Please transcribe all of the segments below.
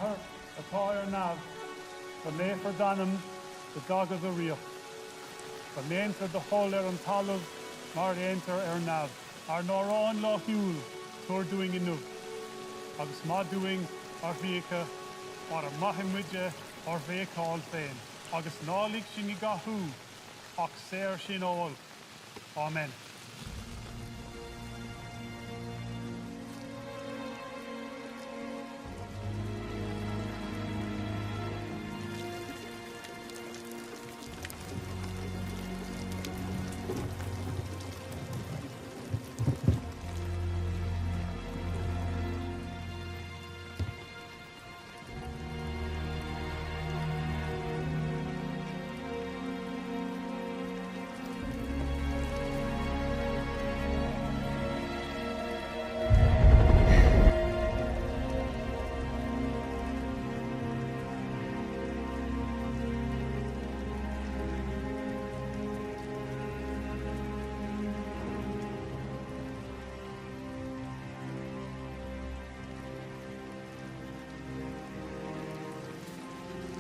Maher, the Toyer Nav, the Lafer Danum, the Dog of the Rio. The Main for the Hole and Talos, Mar Enter Nav, are Noron Loch Yule, Tour doing enough. Agus Ma doing, or Vika, or a Mahimwidja, or Vika all fain. Agus Nalik Shinigahu, Oxer Shinol. Amen.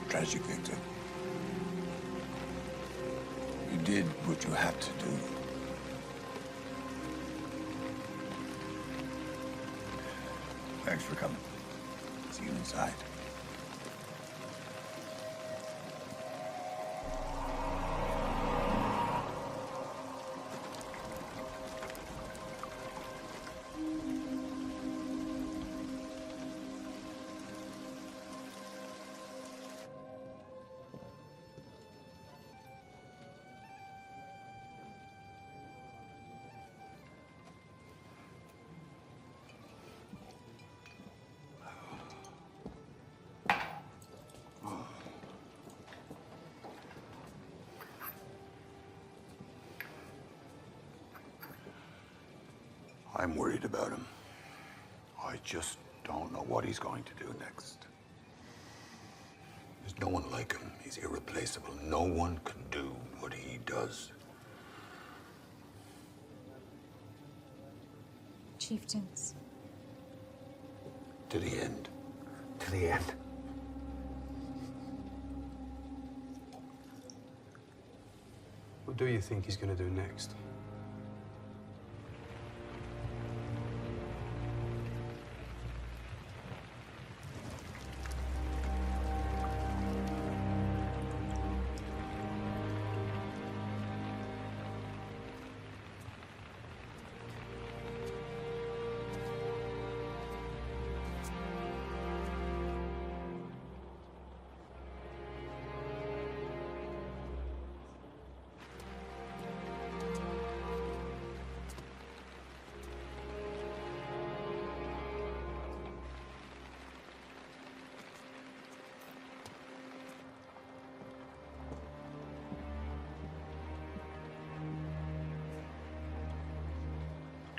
Tragic, Victor. You did what you had to do. Thanks for coming. See you inside. I'm worried about him. I just don't know what he's going to do next. There's no one like him. He's irreplaceable. No one can do what he does. Chieftains. To the end. To the end. What do you think he's going to do next?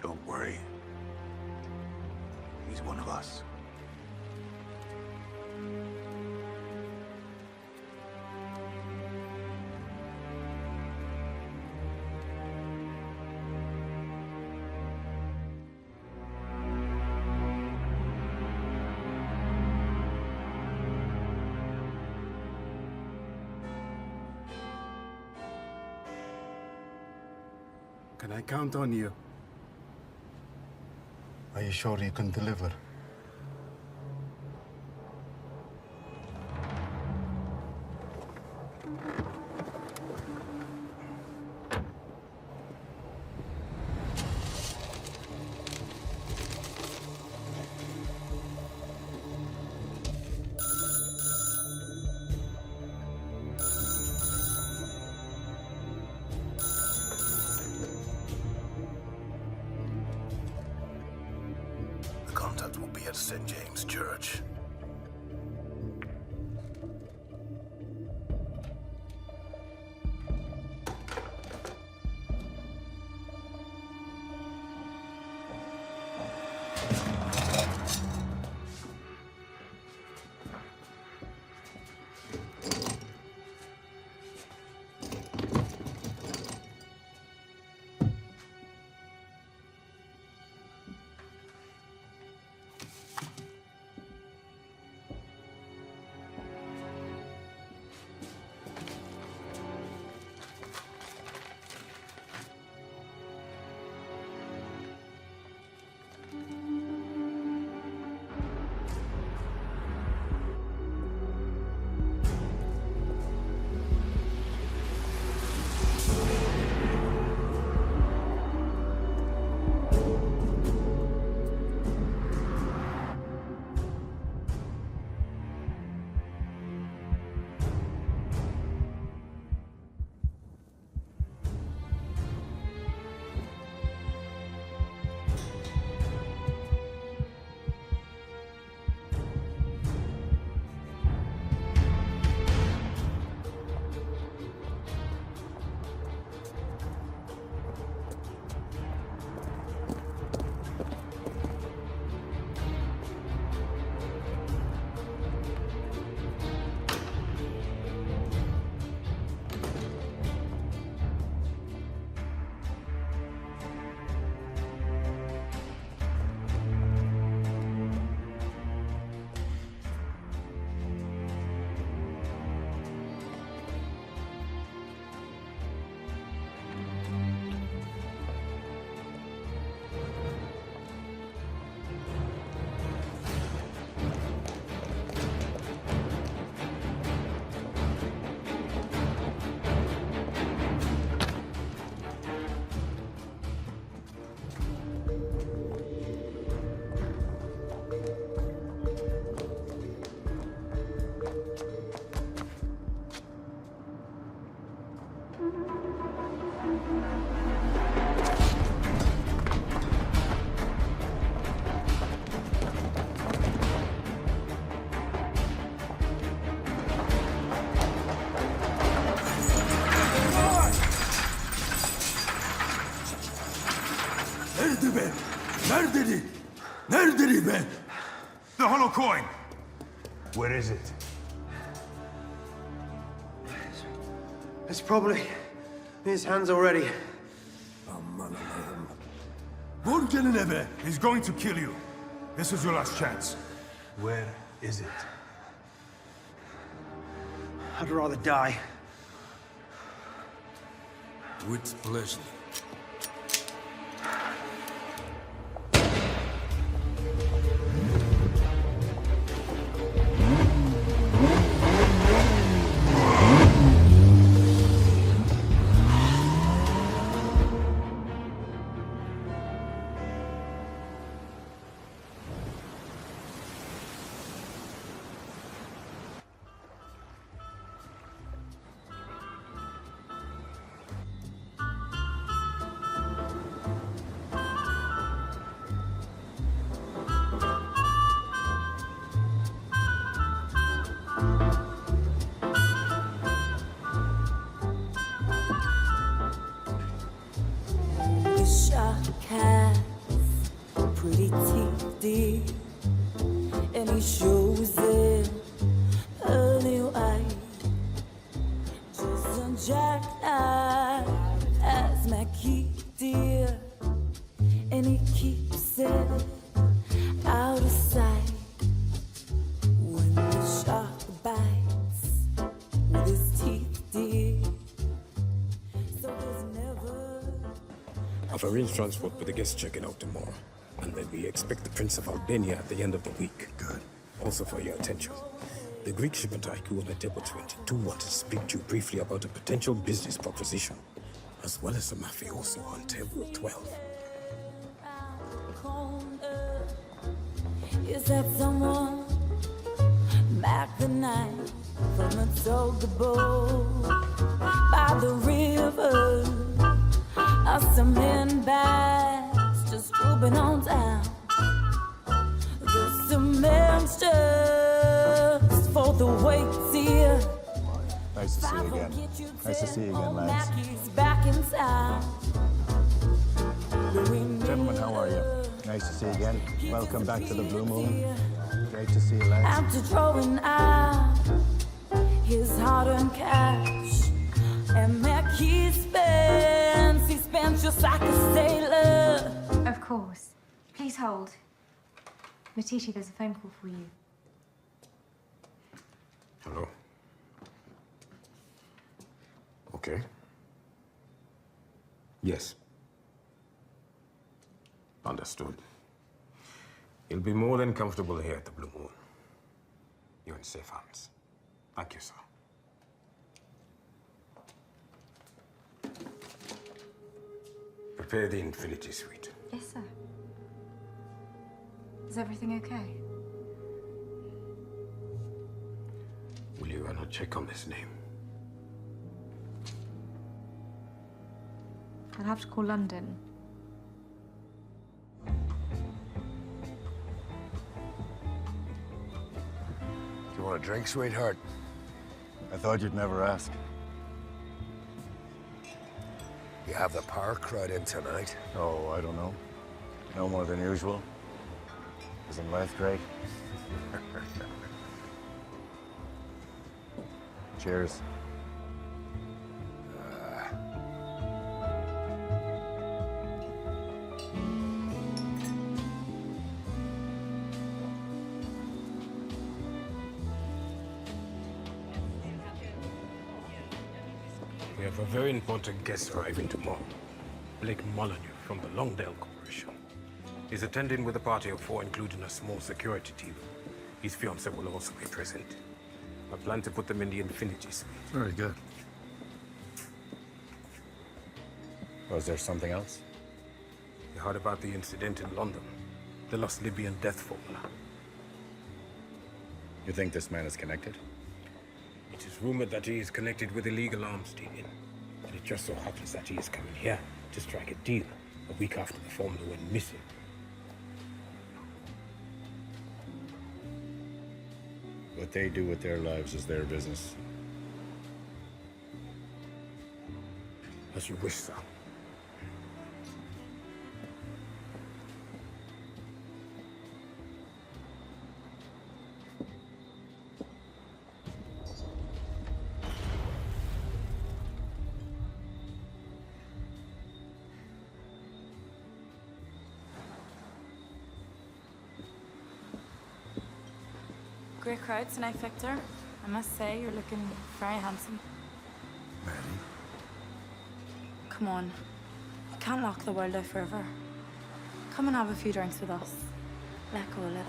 Don't worry. He's one of us. Can I count on you? Are you sure you can deliver? The contact will be at St. James Church. Neredeydi? Neredeydi be? The hollow coin! Where is it? It's probably in his hands already. Aman Allah'ım. Vur gelin eve. He's going to kill you. This is your last chance. Where is it? I'd rather die. With pleasure. The shark has pretty teeth, dear, and he shows them pearly white. Just a jackknife as my key, dear, and he keeps it out of sight. When the shark bites with his teeth, dear, so there's never. I've arranged transport with the guest checking out tomorrow, and then we expect the Prince of Albania at the end of the week. Good. Also for your attention, the Greek shipment tycoon on table 22 wanted to speak to you briefly about a potential business proposition, as well as the mafioso on table 12. Is that someone back the night from the tugboat by the river? Are some men bags just trooping on down? There's some men's just for the weights here. Nice to see you again. Nice to see you again, lads. Back in town. Gentlemen, how are you? Nice to see you again. Welcome back to the Blue Moon. Great to see you, lads. After throwing out his hard-earned cash and Mackie spends, he spends just like a sailor. Of course. Please hold. Letitia, there's a phone call for you. Hello? Okay. Yes. Understood. You'll be more than comfortable here at the Blue Moon. You're in safe hands. Thank you, sir. Prepare the Infinity Suite. Yes, sir. Is everything okay? Will you run a check on this name? I'll have to call London. You want a drink, sweetheart? I thought you'd never ask. You have the power crowd in tonight. Oh, I don't know. No more than usual. Isn't life great? Cheers. We have a very important guest arriving tomorrow. Blake Molyneux from the Longdale Corporation. He's attending with a party of 4, including a small security team. His fiancée will also be present. I plan to put them in the Infinity Suite. Very good. Was there something else? You heard about the incident in London? The lost Libyan death formula. You think this man is connected? It is rumored that he is connected with illegal arms dealing. And it just so happens that he is coming here to strike a deal a week after the formula went missing. What they do with their lives is their business. As you wish, sir. Great crowd tonight, Victor. I must say, you're looking very handsome. Maddie? Come on. You can't lock the world out forever. Come and have a few drinks with us. Let go a little.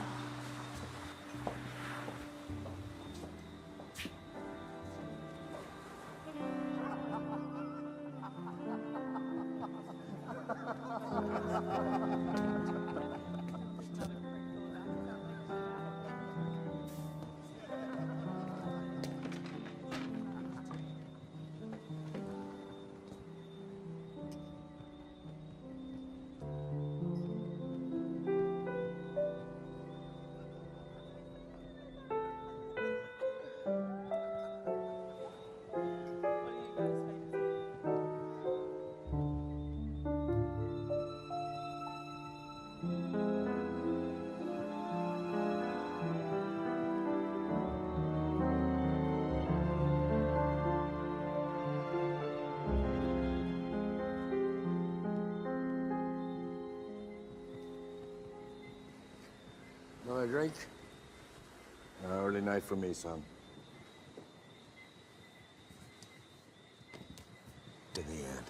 Another drink? Early night for me, son. To the end.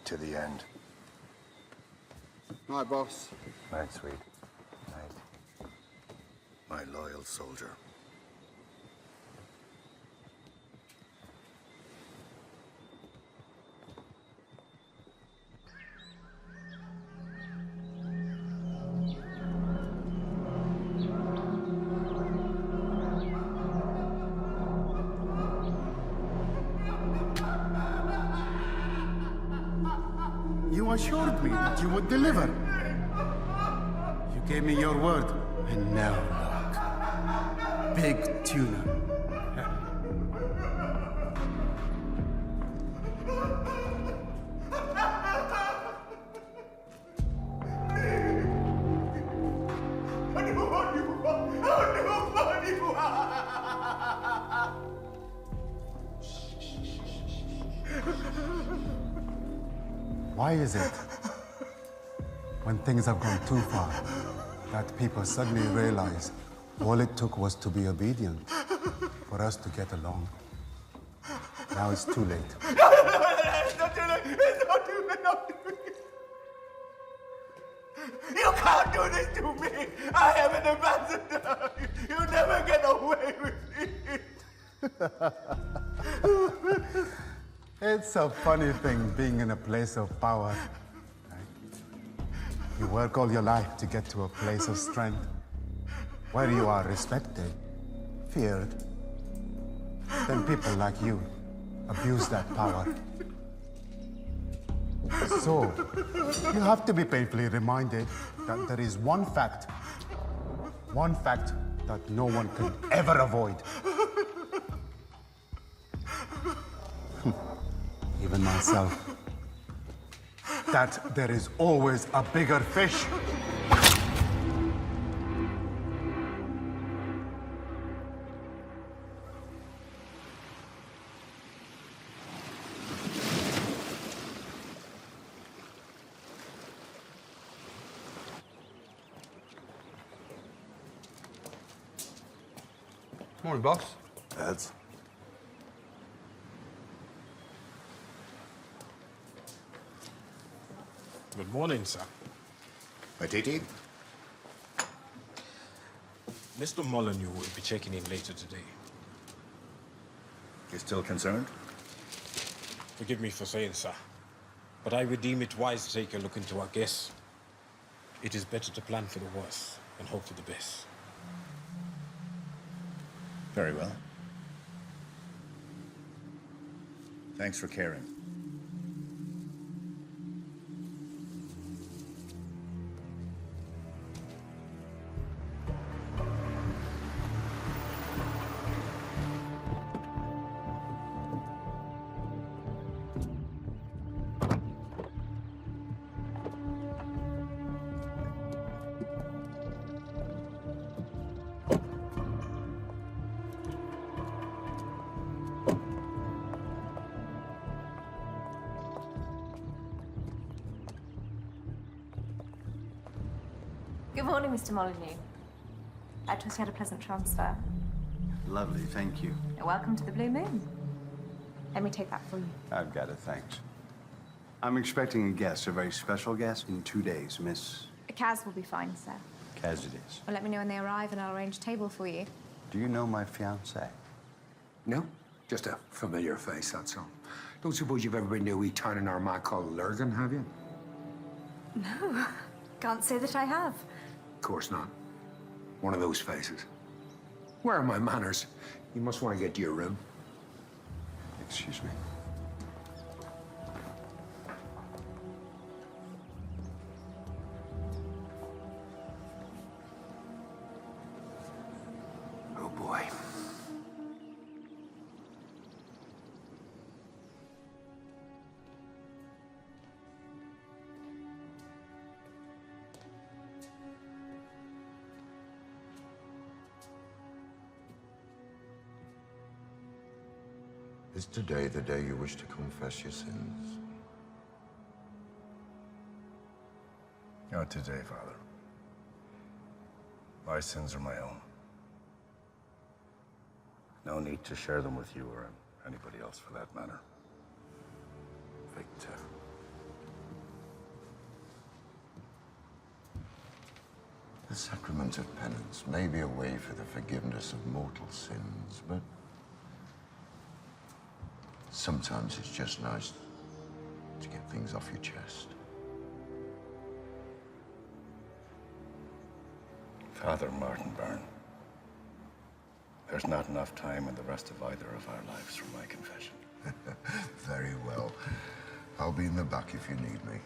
To the end. Night, boss. Night, sweet. Night. My loyal soldier. You assured me that you would deliver. You gave me your word, and now look. Big tuna. Why is it, when things have gone too far, that people suddenly realize all it took was to be obedient for us to get along? Now it's too late. It's not too late. It's not too late. Not too late. You can't do this to me. I am an ambassador. You never get away with it. It's a funny thing being in a place of power. Right? You work all your life to get to a place of strength, where you are respected, feared. Then people like you abuse that power. So, you have to be painfully reminded that there is one fact that no one can ever avoid. Even myself, that there is always a bigger fish. Morning, boss. Lads. Good morning, sir. Matiti? Mr. Molyneux will be checking in later today. You still concerned? Forgive me for saying, sir, but I would deem it wise to take a look into our guests. It is better to plan for the worst and hope for the best. Very well. Thanks for caring. Good morning, Mr. Molyneux. I trust you had a pleasant transfer. Lovely, thank you. Welcome to the Blue Moon. Let me take that for you. I've got it, thanks. I'm expecting a guest, a very special guest, in 2 days, Miss Kaz will be fine, sir. Cassidy. Well, let me know when they arrive and I'll arrange a table for you. Do you know my fiancée? No, just a familiar face, that's all. Don't suppose you've ever been to a wee town in Armagh called Lurgan, have you? No, can't say that I have. Of course not. One of those faces. Where are my manners? You must want to get to your room. Excuse me. Oh, boy. Is today the day you wish to confess your sins? Not today, Father. My sins are my own. No need to share them with you or anybody else for that matter. Victor. The sacrament of penance may be a way for the forgiveness of mortal sins, but sometimes it's just nice to get things off your chest. Father Martin Byrne, there's not enough time in the rest of either of our lives for my confession. Very well. I'll be in the back if you need me.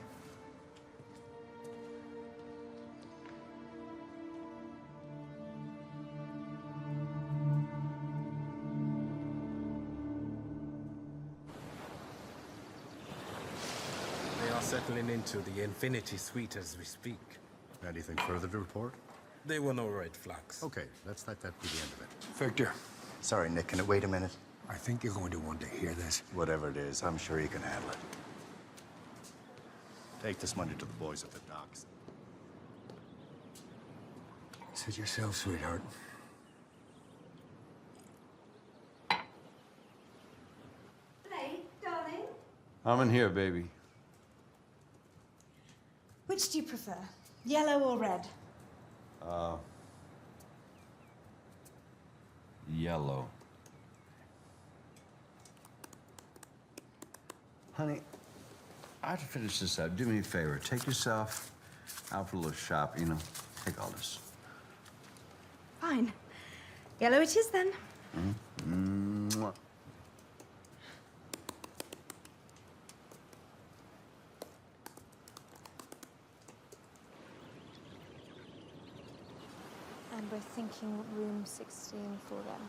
They are settling into the Infinity Suite as we speak. Anything further to report? There were no red flags. Okay, let's let that be the end of it. Victor, Sorry, Nick, can it wait a minute? I think you're going to want to hear this. Whatever it is, I'm sure you can handle it. Take this money to the boys at the docks. Sit yourself, sweetheart. Hey, darling. I'm in here, baby. Which do you prefer, yellow or red? Yellow. Honey, I have to finish this up. Do me a favor. Take yourself out for a little shop, you know. Take all this. Fine. Yellow it is then. Mwah. And we're thinking room 16 for them.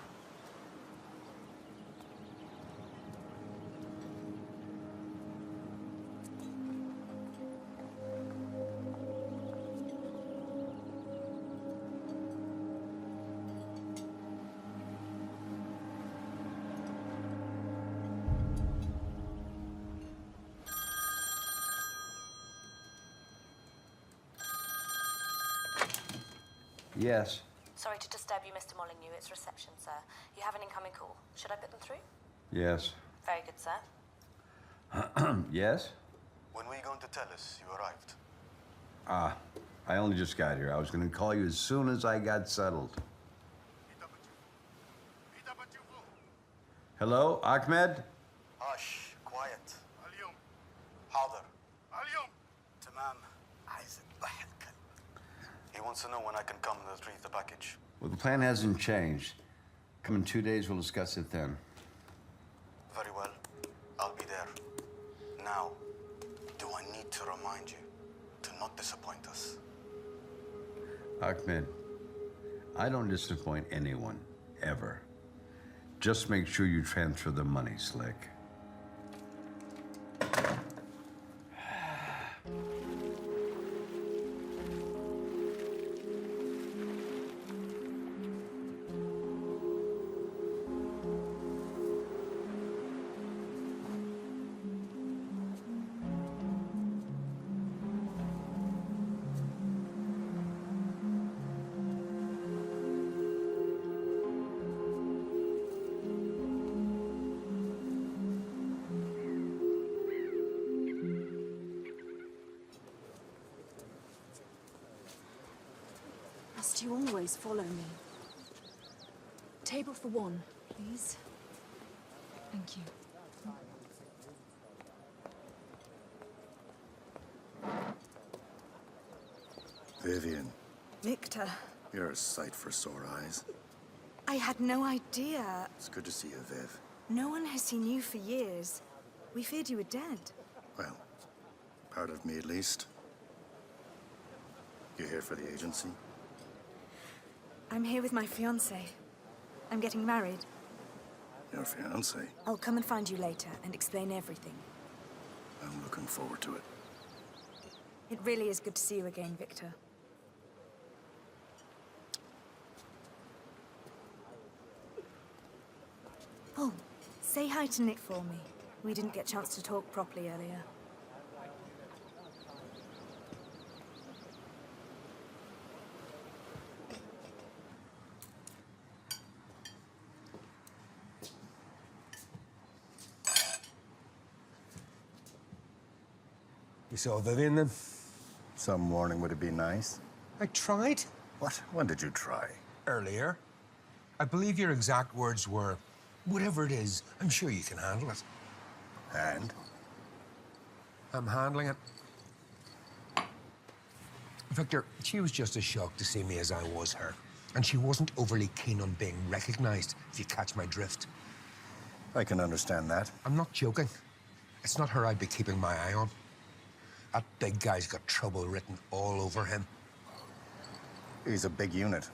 Yes. Sorry to disturb you, Mr. Molyneux. It's reception, sir. You have an incoming call. Should I put them through? Yes. Very good, sir. Yes? When were you going to tell us you arrived? I only just got here. I was going to call you as soon as I got settled. Hello, Ahmed? Hush, quiet. اليوم حاضر. اليوم تمام. عايز أذبح الكلب. He wants to know when I can come to retrieve the package. Well, the plan hasn't changed. Come in 2 days, we'll discuss it then. Very well. I'll be there. Now, do I need to remind you to not disappoint us? Ahmed, I don't disappoint anyone, ever. Just make sure you transfer the money, Slick. Must you always follow me? Table for one, please. Thank you. Vivian, Victor, you're a sight for sore eyes. I had no idea. It's good to see you, Viv. No one has seen you for years. We feared you were dead. Well, part of me at least. You here for the agency? I'm here with my fiancé. I'm getting married. Your fiancé? I'll come and find you later and explain everything. I'm looking forward to it. It really is good to see you again, Victor. Oh, say hi to Nick for me. We didn't get a chance to talk properly earlier. You saw Vivian then? Some morning would it be nice? I tried. What? When did you try? Earlier. I believe your exact words were, whatever it is, I'm sure you can handle it. And? I'm handling it. Victor, she was just as shocked to see me as I was her. And she wasn't overly keen on being recognized, if you catch my drift. I can understand that. I'm not joking. It's not her I'd be keeping my eye on. That big guy's got trouble written all over him. He's a big unit.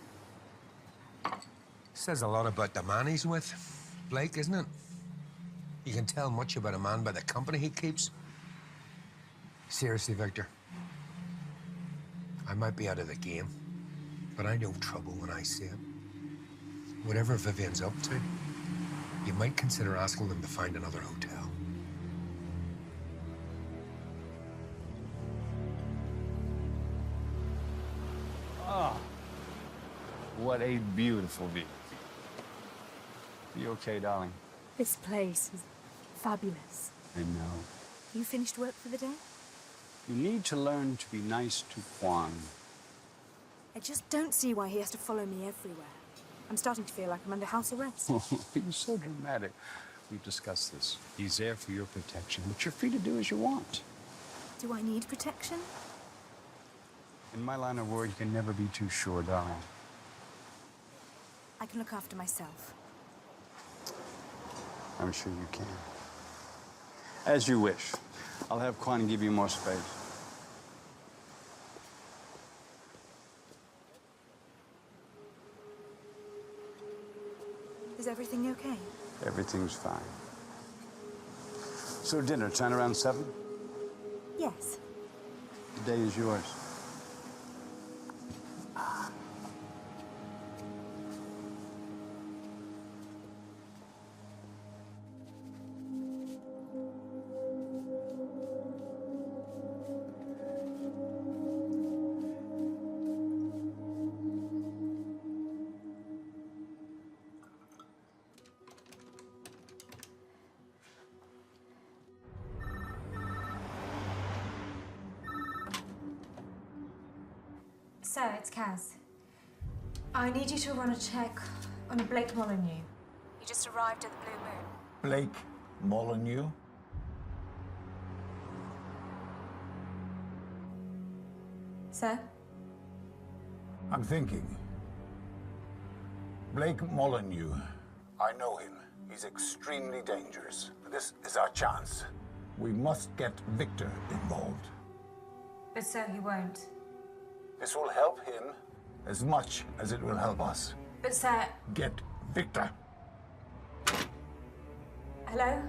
Says a lot about the man he's with. Blake, isn't it? You can tell much about a man by the company he keeps. Seriously, Victor. I might be out of the game, but I know trouble when I see it. Whatever Vivian's up to, you might consider asking them to find another hotel. Ah, what a beautiful view. You okay, darling? This place is fabulous. I know. You finished work for the day? You need to learn to be nice to Juan. I just don't see why he has to follow me everywhere. I'm starting to feel like I'm under house arrest. You're so dramatic. We've discussed this. He's there for your protection, but you're free to do as you want. Do I need protection? In my line of work, you can never be too sure, darling. I can look after myself. I'm sure you can. As you wish. I'll have Quan give you more space. Is everything okay? Everything's fine. So dinner, time around 7? Yes. The day is yours. Sir, it's Kaz. I need you to run a check on Blake Molyneux. You just arrived at the Blue Moon. Blake Molyneux? Sir? I'm thinking. Blake Molyneux. I know him. He's extremely dangerous. This is our chance. We must get Victor involved. But sir, he won't. This will help him as much as it will help us. But sir... Get Victor. Hello?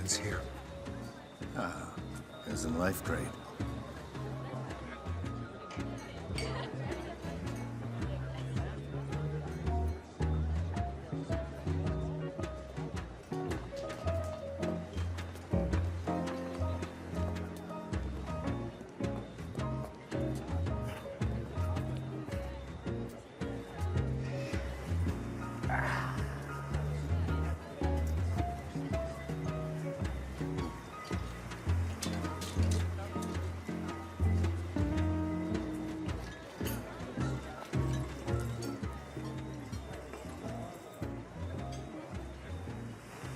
happens here. Ah, as in life grade.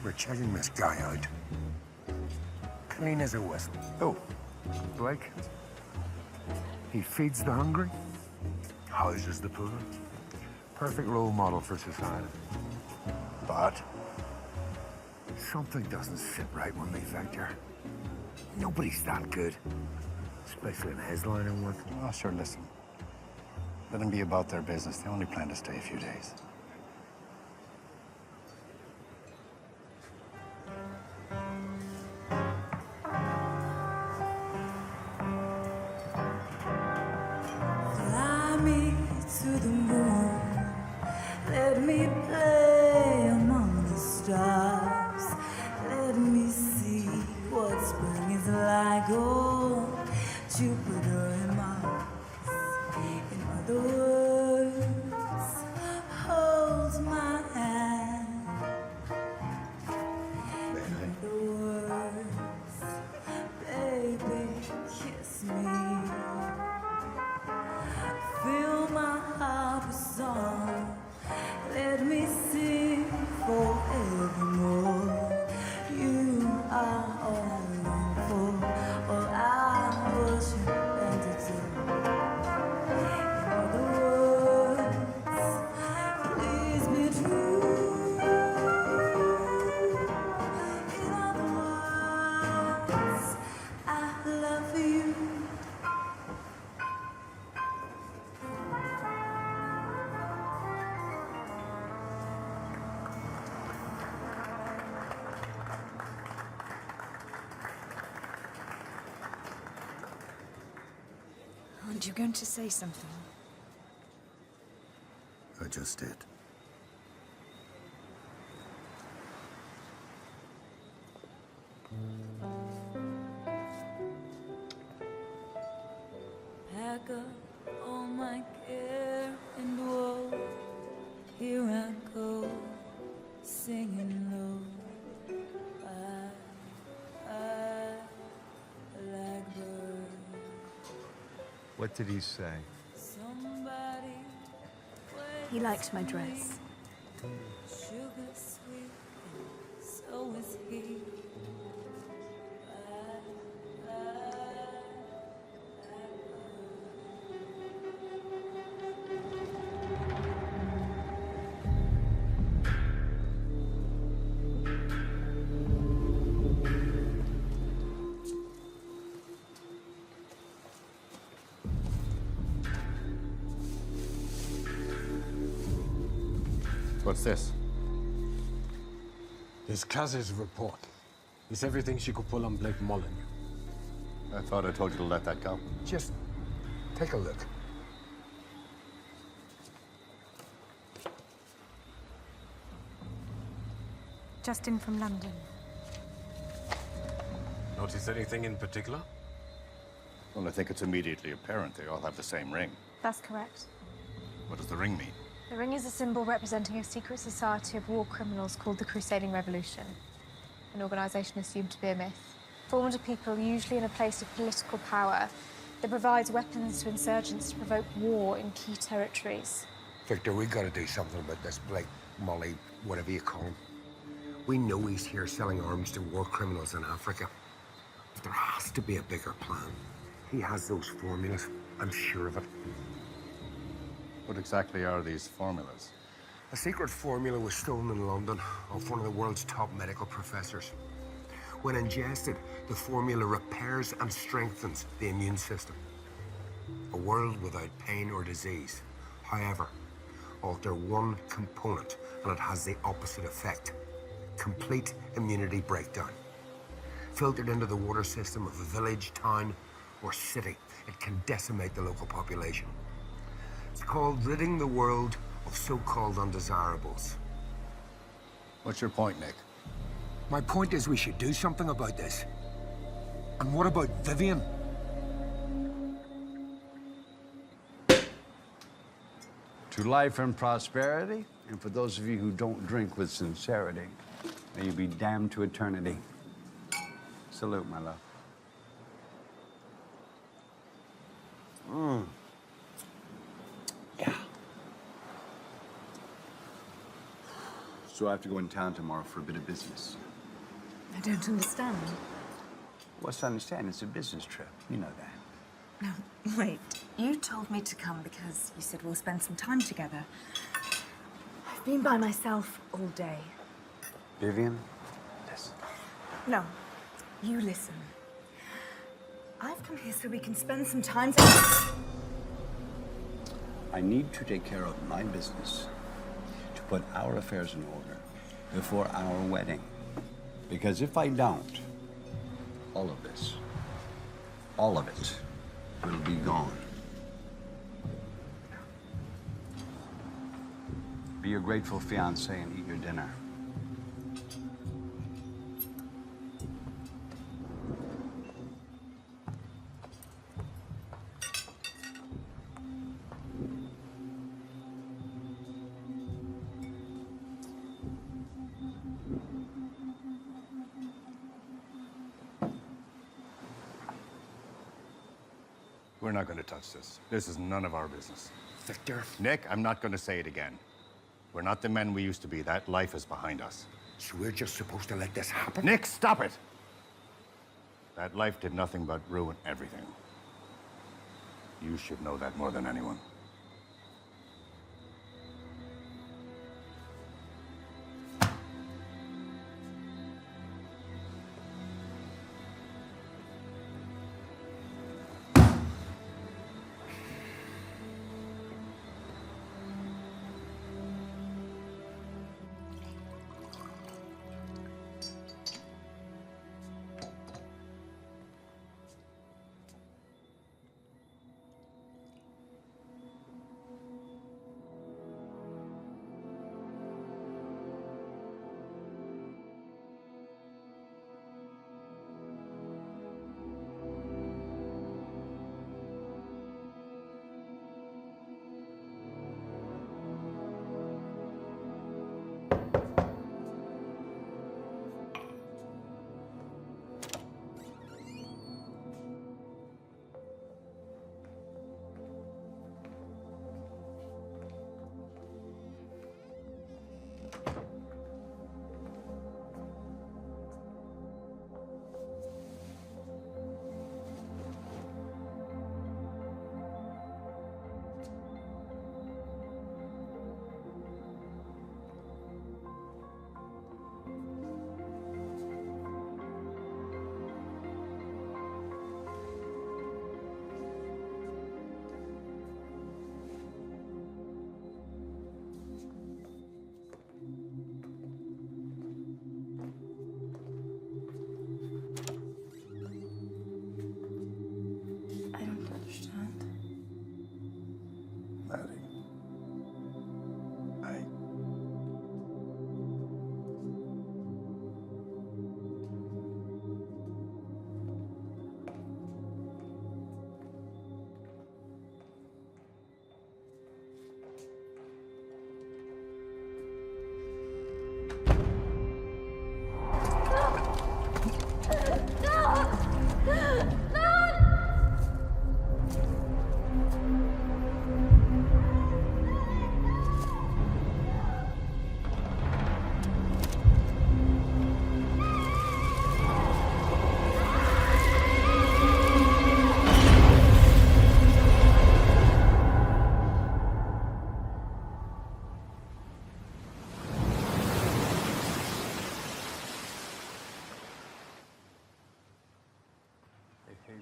We're checking this guy out. Clean as a whistle. Oh, Blake. He feeds the hungry, houses the poor. Perfect role model for society. But something doesn't sit right with me, Victor. Nobody's that good, especially in his line of work. Oh, sure, listen. Let them be about their business. They only plan to stay a few days. Fly me to the moon. Let me play among the stars. Let me see what spring is like on Jupiter and Mars. In other words, hold my hand. In other words, baby, kiss me. Fill my heart with song. Let me sing forevermore. You are all I long for, all I worship and adore. In other words, please be true. In other words, I love you. Aren't you going to say something? I just did. Pack up all my care and woe. Here I go, singing low. I blackbird. What did he say? Somebody He liked my dress. sugar sweet, so is he. What's this? It's Kaz's report. It's everything she could pull on Blake Molyneux. I thought I told you to let that go. Just take a look. Just in from London. Notice anything in particular? Well, I think it's immediately apparent they all have the same ring. That's correct. What does the ring mean? The ring is a symbol representing a secret society of war criminals called the Crusading Revolution, an organization assumed to be a myth. Formed of people usually in a place of political power that provides weapons to insurgents to provoke war in key territories. Victor, we gotta do something about this Blake, Molly, whatever you call him. We know he's here selling arms to war criminals in Africa. But there has to be a bigger plan. He has those formulas. I'm sure of it. What exactly are these formulas? A secret formula was stolen in London off one of the world's top medical professors. When ingested, the formula repairs and strengthens the immune system. A world without pain or disease. However, alter one component and it has the opposite effect. Complete immunity breakdown. filtered into the water system of a village, town, or city, it can decimate the local population. It's called ridding the world of so-called undesirables. What's your point, Nick? My point is we should do something about this. And what about Vivian? To life and prosperity, and for those of you who don't drink with sincerity, may you be damned to eternity. Salute, my love. Yeah. So I have to go in town tomorrow for a bit of business. I don't understand. What's to understand? It's a business trip. You know that. No, wait. You told me to come because you said we'll spend some time together. I've been by myself all day. Vivian, listen. No, you listen. I've come here so we can spend some time I need to take care of my business, to put our affairs in order before our wedding. Because if I don't, all of this, all of it, will be gone. Be your grateful fiancé and eat your dinner. We're not going to touch this. This is none of our business. Victor? Nick, I'm not going to say it again. We're not the men we used to be. That life is behind us. So we're just supposed to let this happen? Nick, stop it! That life did nothing but ruin everything. You should know that more than anyone.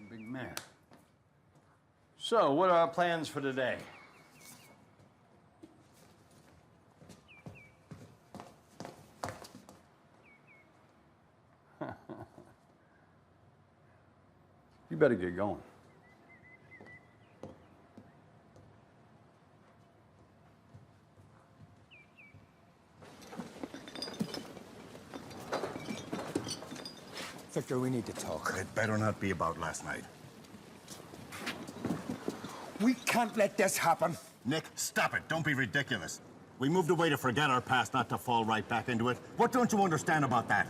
Big man. So, what are our plans for today? better get going. Victor, we need to talk. It better not be about last night. We can't let this happen. Nick, stop it. Don't be ridiculous. We moved away to forget our past, not to fall right back into it. What don't you understand about that?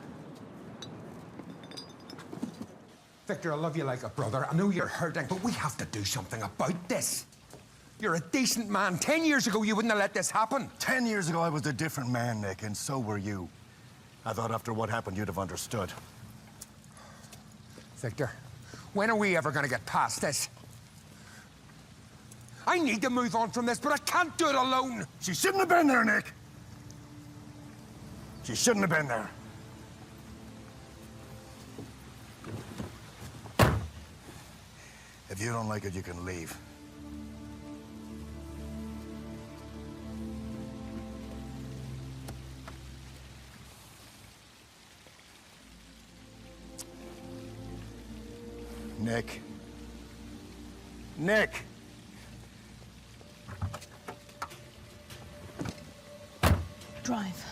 Victor, I love you like a brother. I know you're hurting, but we have to do something about this. You're a decent man. 10 years ago, you wouldn't have let this happen. 10 years ago, I was a different man, Nick, and so were you. I thought after what happened, you'd have understood. Victor, when are we ever going to get past this? I need to move on from this, but I can't do it alone. She shouldn't have been there, Nick. She shouldn't have been there. If you don't like it, you can leave. Nick. Nick! Drive.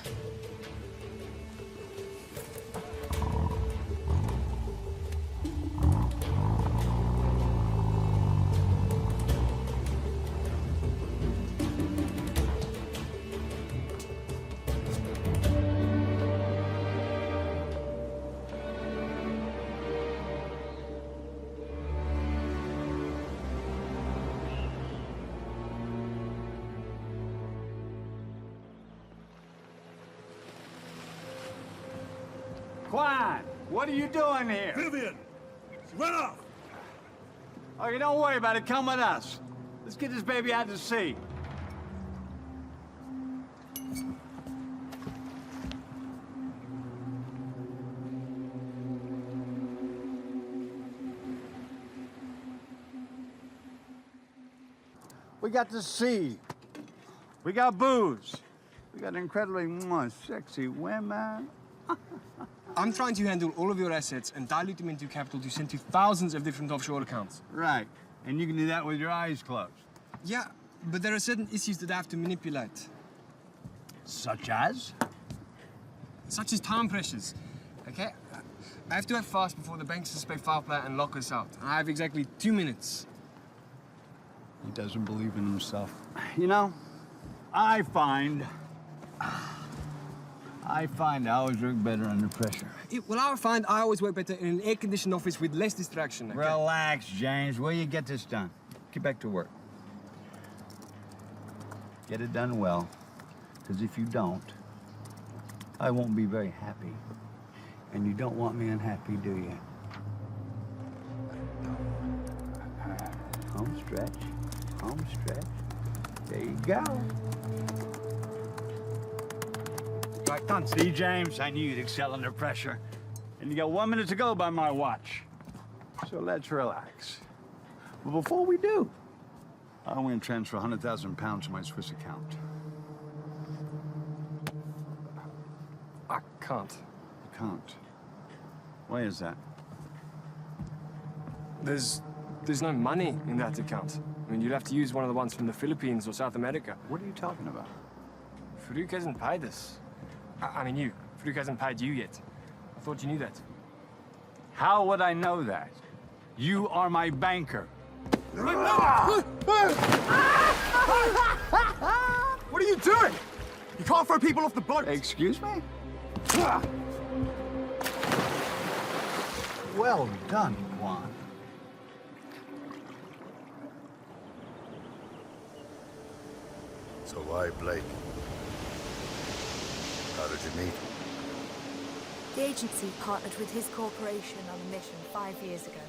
Quan, what are you doing here? Vivian! She went off! Okay, don't worry about it. Come with us. Let's get this baby out to sea. We got the sea. We got booze. We got incredibly sexy women. I'm trying to handle all of your assets and dilute them into capital to send to thousands of different offshore accounts. Right. And you can do that with your eyes closed. Yeah, but there are certain issues that I have to manipulate. Such as? Such as time pressures, okay? I have to act fast before the banks suspect foul play and lock us out. I have exactly 2 minutes. He doesn't believe in himself. You know, I find I always work better under pressure. I find I always work better in an air-conditioned office with less distraction, okay? Relax, James. Will you get this done? Get back to work. Get it done well, because if you don't, I won't be very happy. And you don't want me unhappy, do you? Home stretch. Home stretch. There you go. Right, done. See, James, I knew you'd excel under pressure. And you got 1 minute to go by my watch. So let's relax. But before we do, I want to transfer 100,000 pounds to my Swiss account. I can't. You can't? Why is that? There's no money in that account. I mean, you'd have to use one of the ones from the Philippines or South America. What are you talking about? Farouk hasn't paid us. I mean you. Farouk hasn't paid you yet. I thought you knew that. How would I know that? You are my banker. What are you doing? You can't throw people off the boat. Excuse me? Well done, Quan. So why Blake? How did you meet? The agency partnered with his corporation on a mission 5 years ago.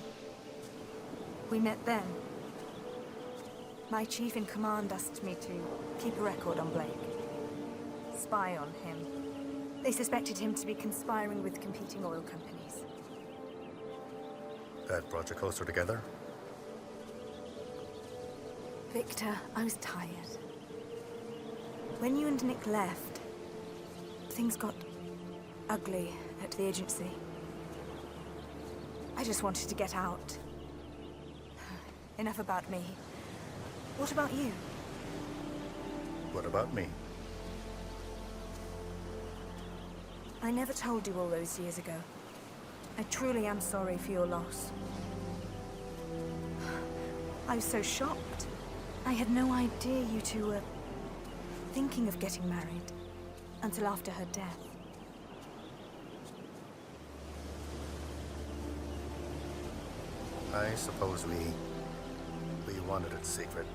We met then. My chief in command asked me to keep a record on Blake. Spy on him. They suspected him to be conspiring with competing oil companies. That brought you closer together? Victor, I was tired. When you and Nick left, things got ugly at the agency. I just wanted to get out. enough about me. What about you? What about me? I never told you all those years ago. I truly am sorry for your loss. I was so shocked. I had no idea you two were thinking of getting married until after her death. I suppose we wanted it secret.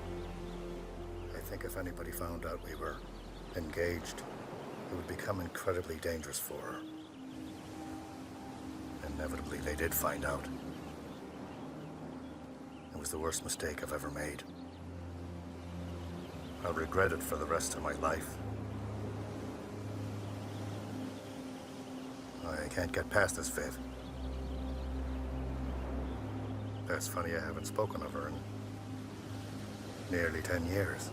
I think if anybody found out we were engaged, it would become incredibly dangerous for her. Inevitably, they did find out. It was the worst mistake I've ever made. I'll regret it for the rest of my life. I can't get past this, Viv. That's funny, I haven't spoken of her in nearly 10 years.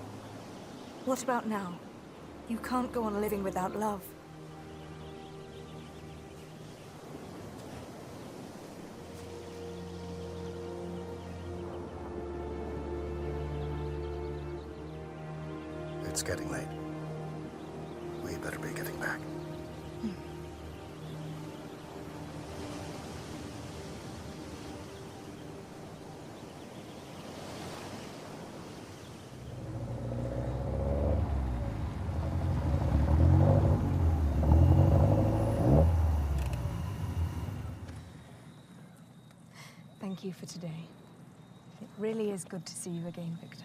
What about now? You can't go on living without love. It's getting late. We better be getting back. Thank you for today. It really is good to see you again, Victor.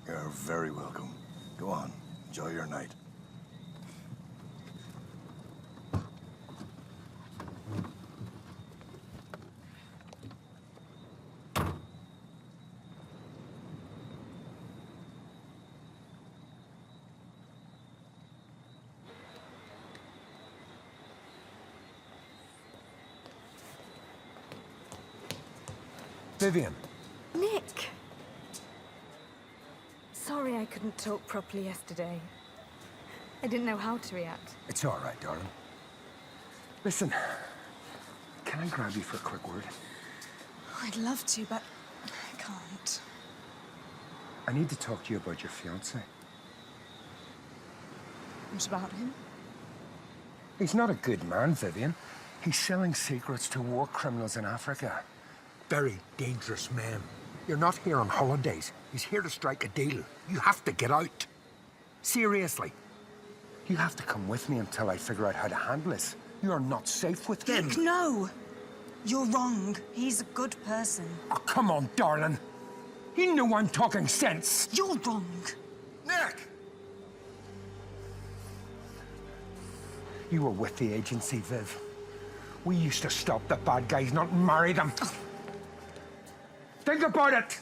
You're very welcome. Go on, enjoy your night. Vivian. Nick! Sorry I couldn't talk properly yesterday. I didn't know how to react. It's all right, darling. Listen, can I grab you for a quick word? I'd love to, but I can't. I need to talk to you about your fiancé. What about him? He's not a good man, Vivian. He's selling secrets to war criminals in Africa. Very dangerous man. You're not here on holidays. He's here to strike a deal. You have to get out. Seriously. You have to come with me until I figure out how to handle this. You're not safe with him. Nick, no! You're wrong. He's a good person. Oh, come on, darling. You know I'm talking sense. You're wrong. Nick! You were with the agency, Viv. We used to stop the bad guys, not marry them. Think about it!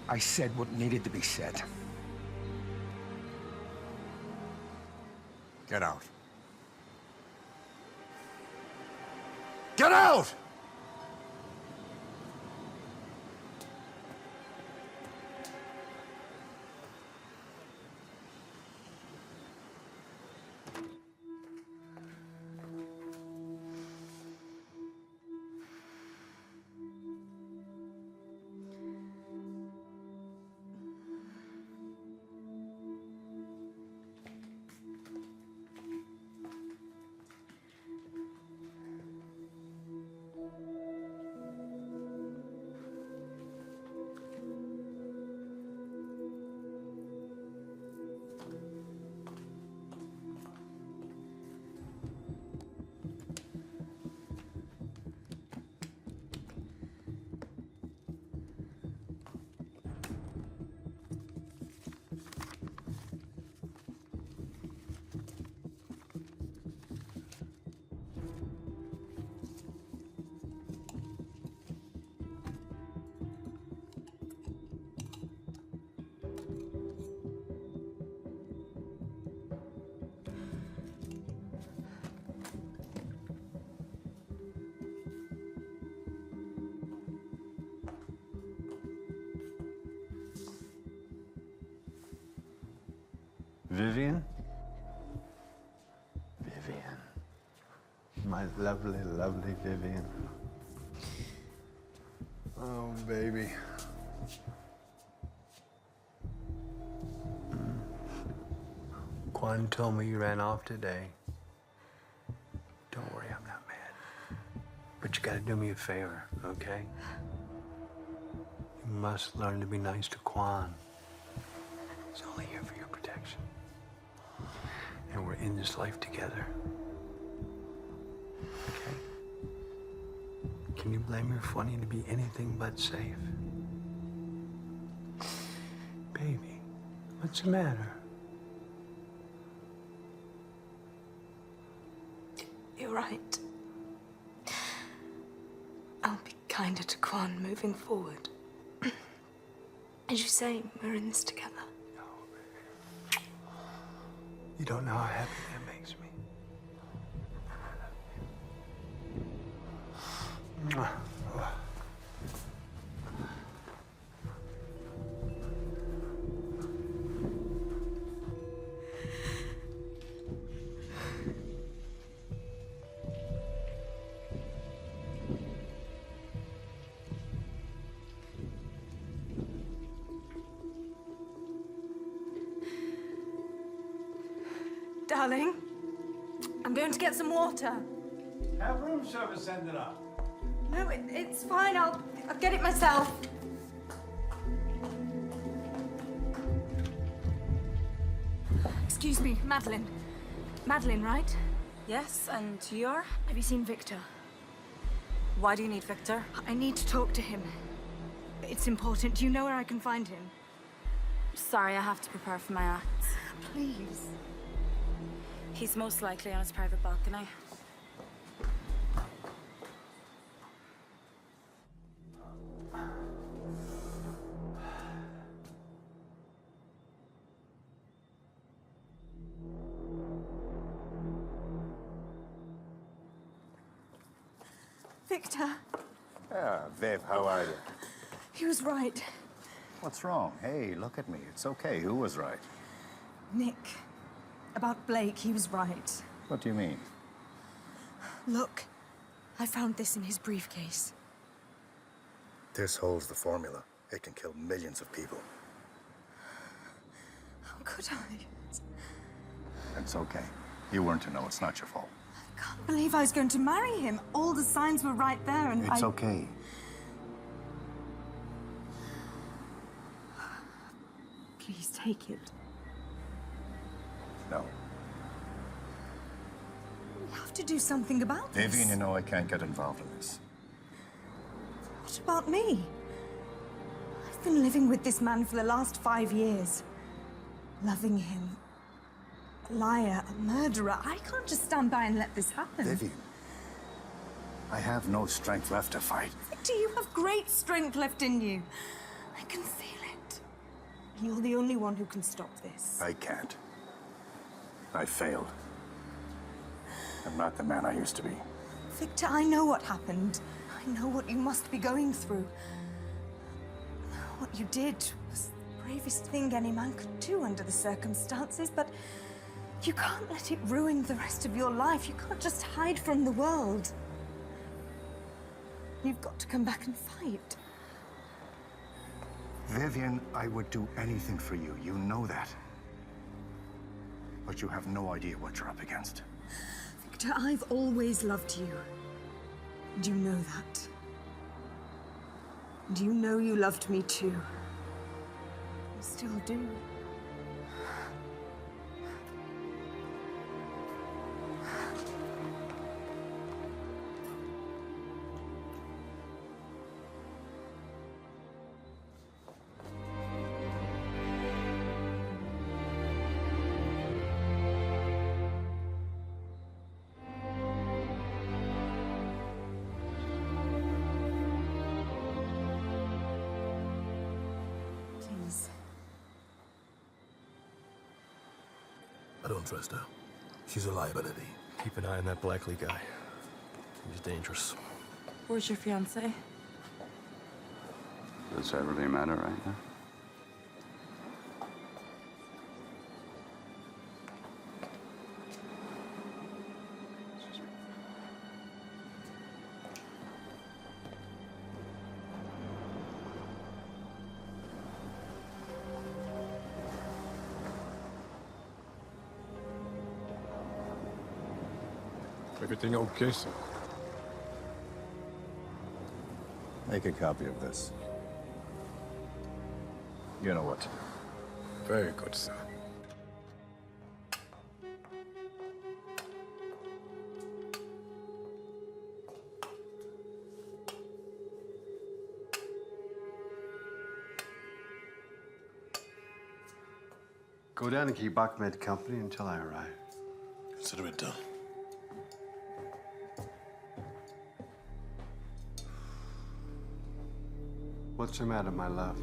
I said what needed to be said. Get out. Get out! Vivian? Vivian. My my lovely, lovely Vivian. Oh, baby. Quan told me you ran off today. Don't worry, I'm not mad. But you gotta do me a favor, okay? You must learn to be nice to Quan. He's only here for your protection. And we're in this life together. Okay? Can you blame your funny to be anything but safe? Baby, what's the matter? You're right. I'll be kinder to Quan moving forward. As you say, we're in this together. You don't know how happy that makes me. Mwah. Oh. Darling, I'm going to get some water. Have room service send it up. No, it's fine. I'll get it myself. Excuse me, Madeline. Madeline, right? Yes, and you're? Have you seen Victor? Why do you need Victor? I need to talk to him. It's important. Do you know where I can find him? Sorry, I have to prepare for my act. Please. He's most likely on his private balcony. Victor. Ah, Viv, how are you? He was right. What's wrong? Hey, look at me. It's okay. Who was right? Nick. About Blake, he was right. What do you mean? Look, I found this in his briefcase. This holds the formula. It can kill millions of people. How could I? It's okay. You weren't to know. It's not your fault. I can't believe I was going to marry him. All the signs were right there, and It's okay. Please take it. No. We have to do something about this. Vivian, you know I can't get involved in this. What about me? I've been living with this man for the last 5 years. Loving him. A liar, a murderer. I can't just stand by and let this happen. Vivian, I have no strength left to fight. Victor, you have great strength left in you. I can feel it. You're the only one who can stop this. I can't. I failed. I'm not the man I used to be. Victor, I know what happened. I know what you must be going through. What you did was the bravest thing any man could do under the circumstances, but you can't let it ruin the rest of your life. You can't just hide from the world. You've got to come back and fight. Vivian, I would do anything for you. You know that. But you have no idea what you're up against. Victor, I've always loved you. And you know that. And you know you loved me too. You still do. Please. I don't trust her. She's a liability. Keep an eye on that Blackley guy. He's dangerous. Where's your fiancé? Does that really matter right now? Everything okay, sir? Make a copy of this. You know what to do. Very good, sir. Go down and keep Ahmed company until I arrive. Consider it done. What's the matter, my love?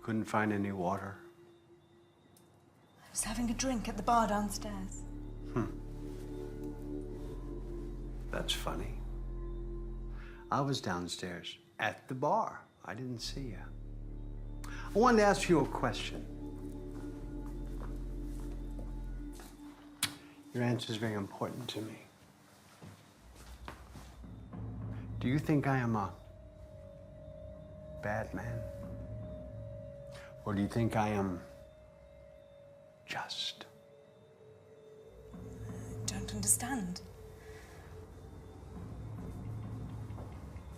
Couldn't find any water? I was having a drink at the bar downstairs. That's funny. I was downstairs at the bar. I didn't see you. I wanted to ask you a question. Your answer is very important to me. Do you think I am a bad man? Or do you think I am just? I don't understand.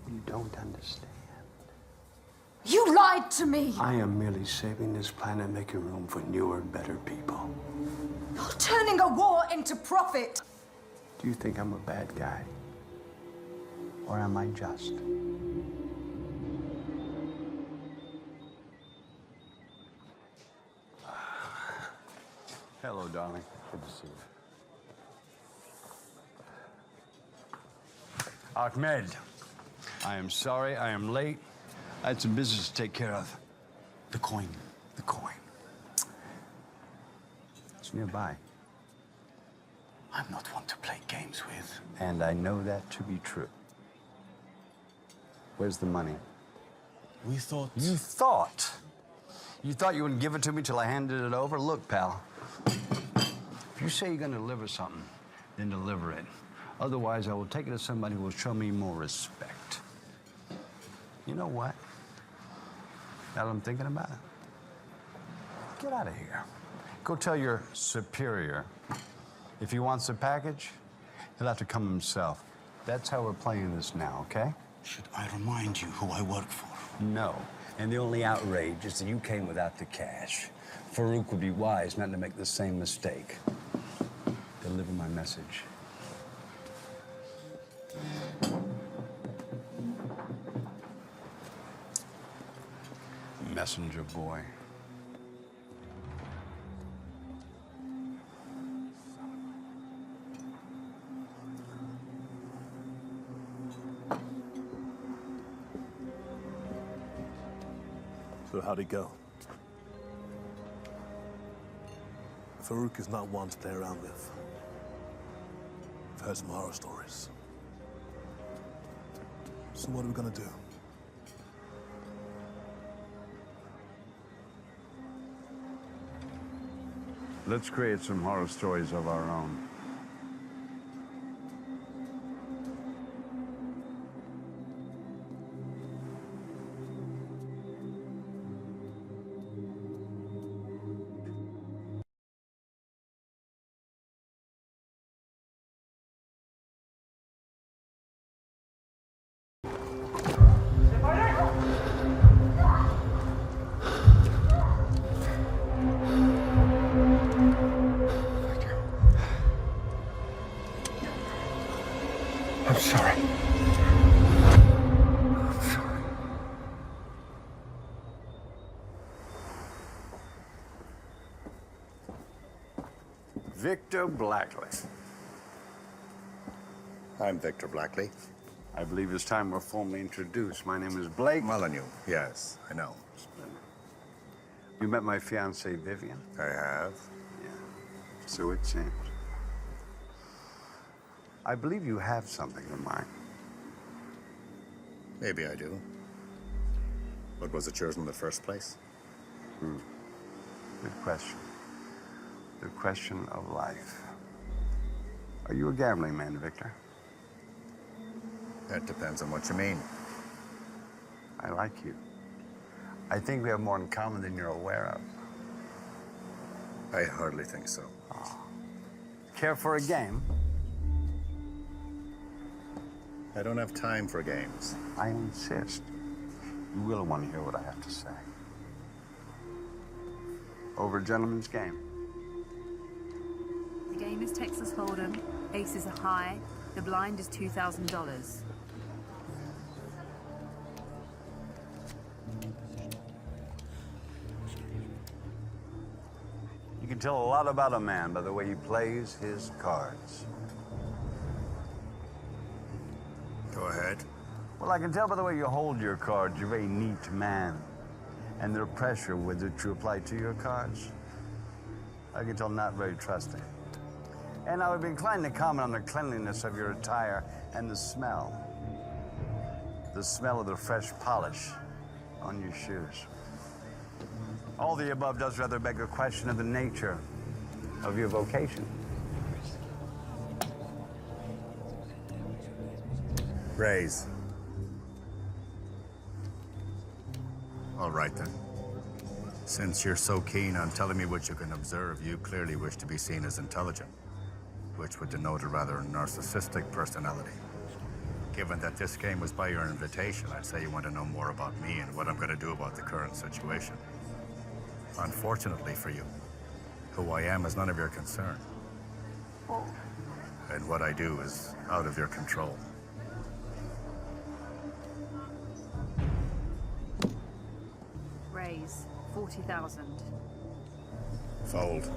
You don't understand. You lied to me! I am merely saving this planet, making room for newer, better people. You're turning a war into profit! Do you think I'm a bad guy? Or am I just? Hello, darling. Good to see you. Ahmed, I am sorry. I am late. I had some business to take care of. The coin. The coin. It's nearby. I'm not one to play games with. And I know that to be true. Where's the money? We thought... You thought? You thought you wouldn't give it to me till I handed it over? Look, pal. If you say you're gonna deliver something, then deliver it. Otherwise, I will take it to somebody who will show me more respect. You know what? Now that I'm thinking about it, get out of here. Go tell your superior if he wants a package, he'll have to come himself. That's how we're playing this now, okay? Should I remind you who I work for? No. And the only outrage is that you came without the cash. Farouk would be wise not to make the same mistake. Deliver my message. Messenger boy. So how'd it go? Farouk is not one to play around with. I've heard some horror stories. So what are we gonna do? Let's create some horror stories of our own. I'm sorry. Victor Blackley. I'm Victor Blackley. I believe it's time we're formally introduced. My name is Blake. Molyneux, yes, I know. You met my fiancée, Vivian? I have. Yeah, so it seems. I believe you have something of mine. Maybe I do. But was it yours in the first place? Good question. The question of life. Are you a gambling man, Victor? That depends on what you mean. I like you. I think we have more in common than you're aware of. I hardly think so. Oh. Care for a game? I don't have time for games. I insist. You will want to hear what I have to say. Over a gentleman's game. The game is Texas Hold'em. Aces are high. The blind is $2,000. You can tell a lot about a man by the way he plays his cards. Go ahead. Well, I can tell by the way you hold your cards, you're a very neat man. And the pressure with which you apply to your cards, I can tell not very trusting. And I would be inclined to comment on the cleanliness of your attire and the smell. The smell of the fresh polish on your shoes. All the above does rather beg a question of the nature of your vocation. Raise. All right, then. Since you're so keen on telling me what you can observe, you clearly wish to be seen as intelligent, which would denote a rather narcissistic personality. Given that this game was by your invitation, I'd say you want to know more about me and what I'm going to do about the current situation. Unfortunately for you, who I am is none of your concern. And what I do is out of your control. Raise 40,000. Fold.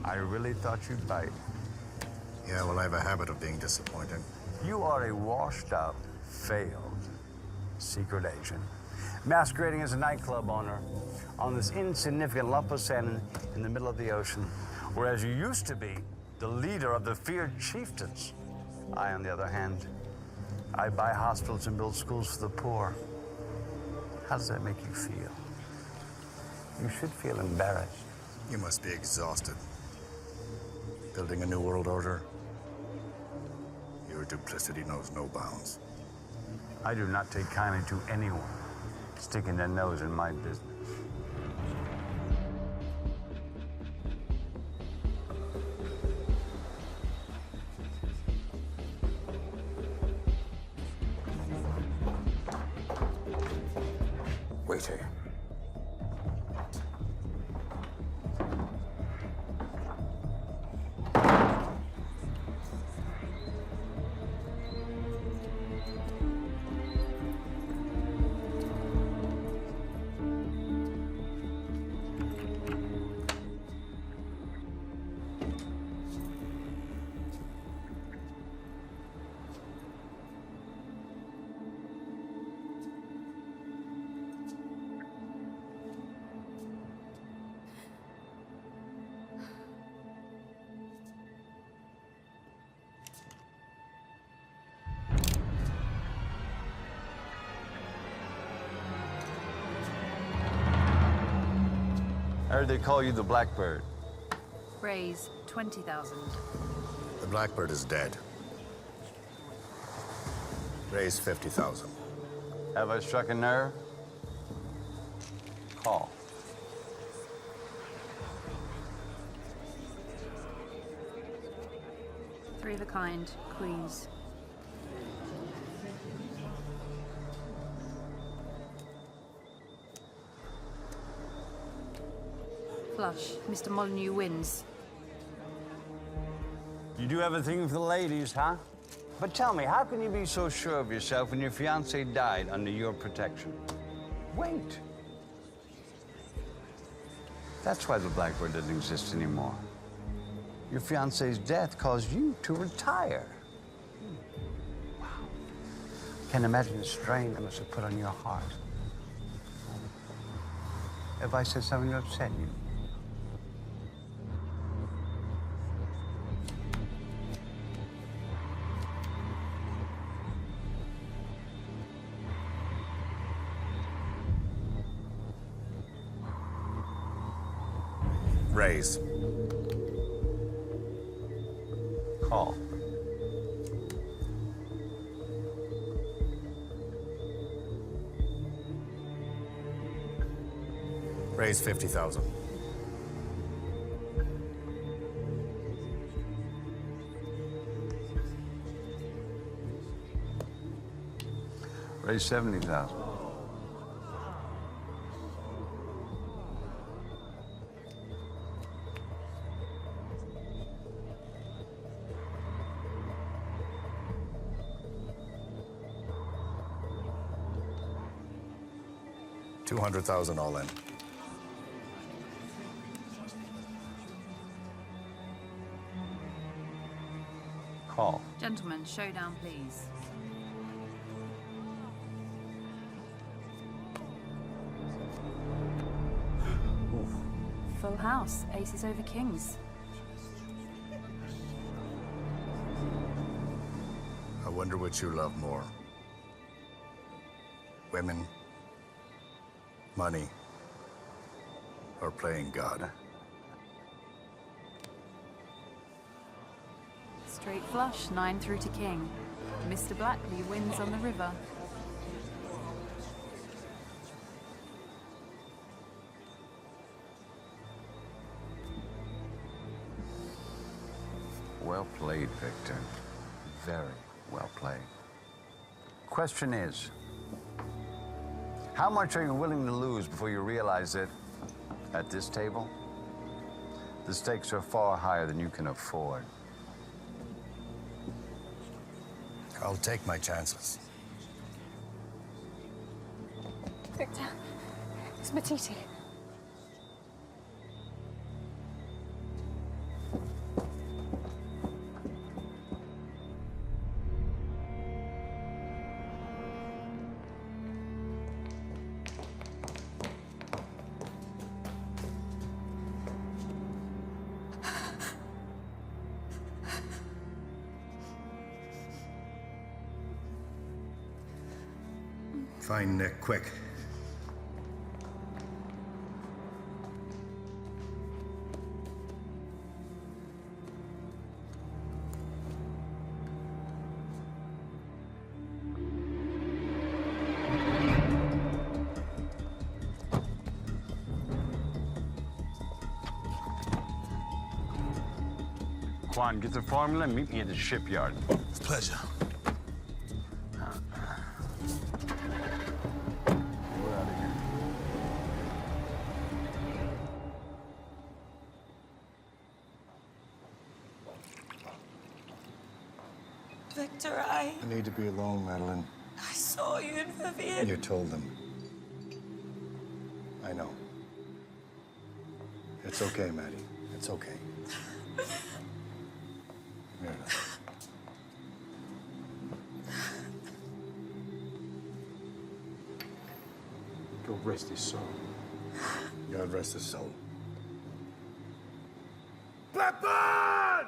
I really thought you'd bite. Yeah, well, I have a habit of being disappointing. You are a washed-up, failed secret agent, masquerading as a nightclub owner on this insignificant lump of sand in the middle of the ocean, whereas you used to be the leader of the feared chieftains. I, on the other hand, I buy hospitals and build schools for the poor. How does that make you feel? You should feel embarrassed. You must be exhausted. Building a new world order? Your duplicity knows no bounds. I do not take kindly to anyone sticking their nose in my business. Waiter. I heard they call you the Blackbird. Raise 20,000. The Blackbird is dead. Raise 50,000. Have I struck a nerve? Call. Three of a kind, queens. Flush. Mr. Molyneux wins. You do have a thing for the ladies, huh? But tell me, how can you be so sure of yourself when your fiancé died under your protection? Wait. That's why the Blackbird doesn't exist anymore. Your fiancé's death caused you to retire. Wow. Can't imagine the strain that must have put on your heart. If I said something to upset you? Raise. Call. Raise 50,000. Raise 70,000. $200,000 all in. Call. Gentlemen, showdown, please. Full house. Aces over kings. I wonder which you love more. Women, money, or playing God. Straight flush, 9 through to king. Mr. Blackley wins on the river. Well played, Victor. Very well played. Question is, how much are you willing to lose before you realize that at this table, the stakes are far higher than you can afford? I'll take my chances. Victor, it's Matiti. Find Nick, quick. Quan, get the formula and meet me at the shipyard. It's a pleasure. Victor, I need to be alone, Madeline. saw you and Vivian. You told them. I know. It's okay, Maddie. It's okay. Meredith. God rest his soul. God rest his soul. Blackburn!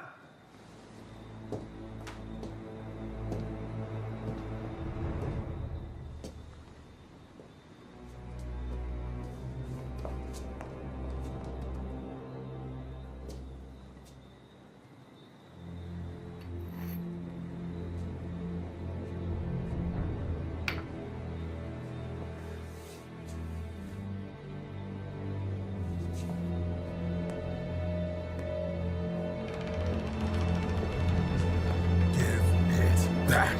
Back!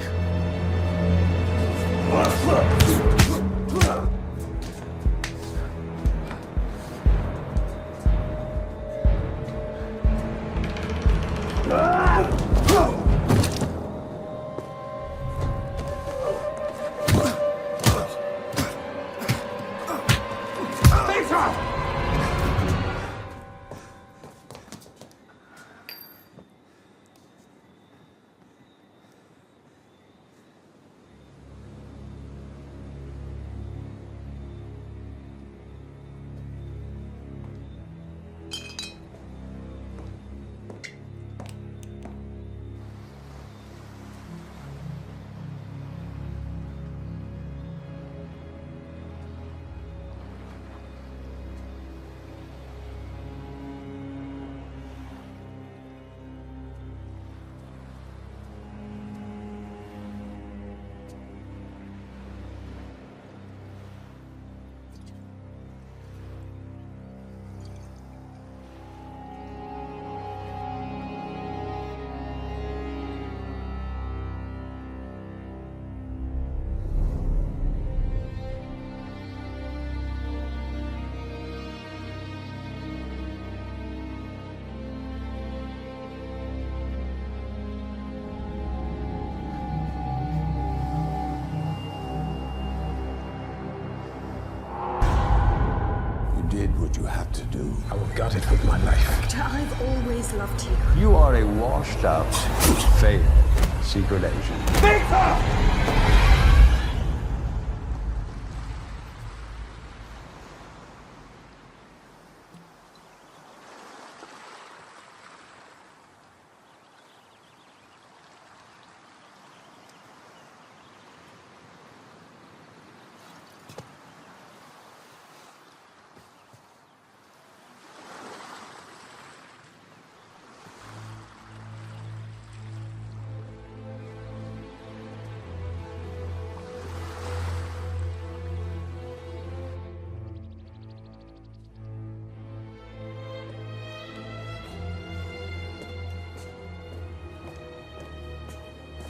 did what you had to do. I will gut it with my life. Victor, I've always loved you. You are a washed-up, fake secret agent.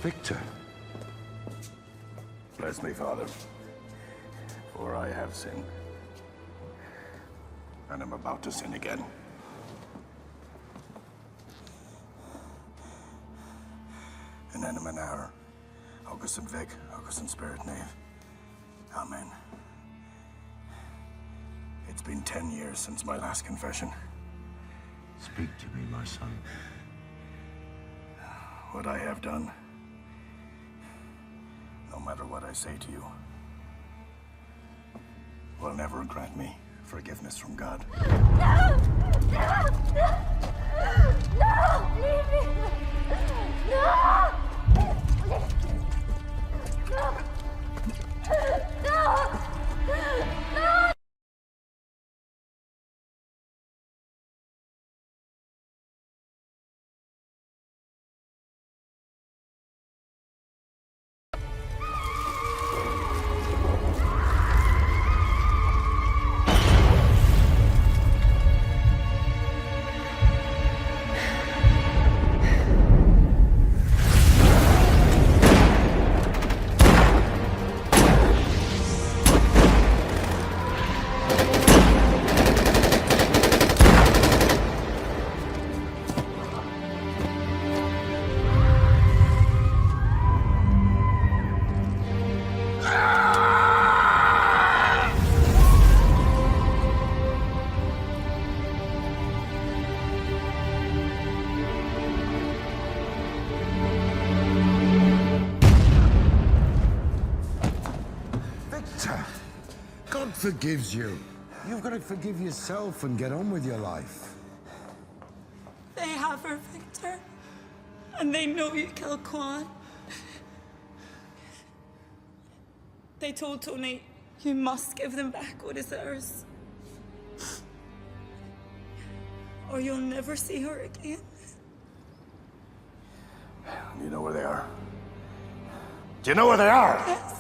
Victor. Bless me, Father, for I have sinned, and I'm about to sin again. In enam an hour, August and Vic, August and Spirit Knave. Amen. It's been 10 years since my last confession. Speak to me, my son. What I have done, no matter what I say to you, will never grant me forgiveness from God. No! No! No! No! Leave me! No! No! No! No! God forgives you. You've got to forgive yourself and get on with your life. They have her, Victor. And they know you killed Quan. They told Tony, you must give them back what is theirs. Or you'll never see her again. You know where they are? Do you know where they are? Yes.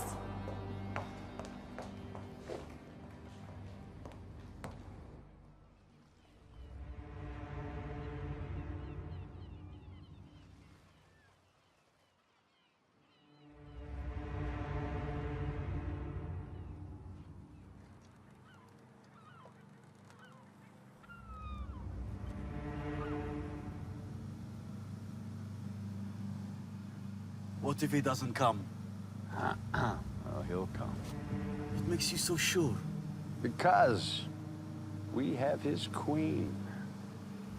What if he doesn't come? Oh, he'll come. What makes you so sure? Because we have his queen.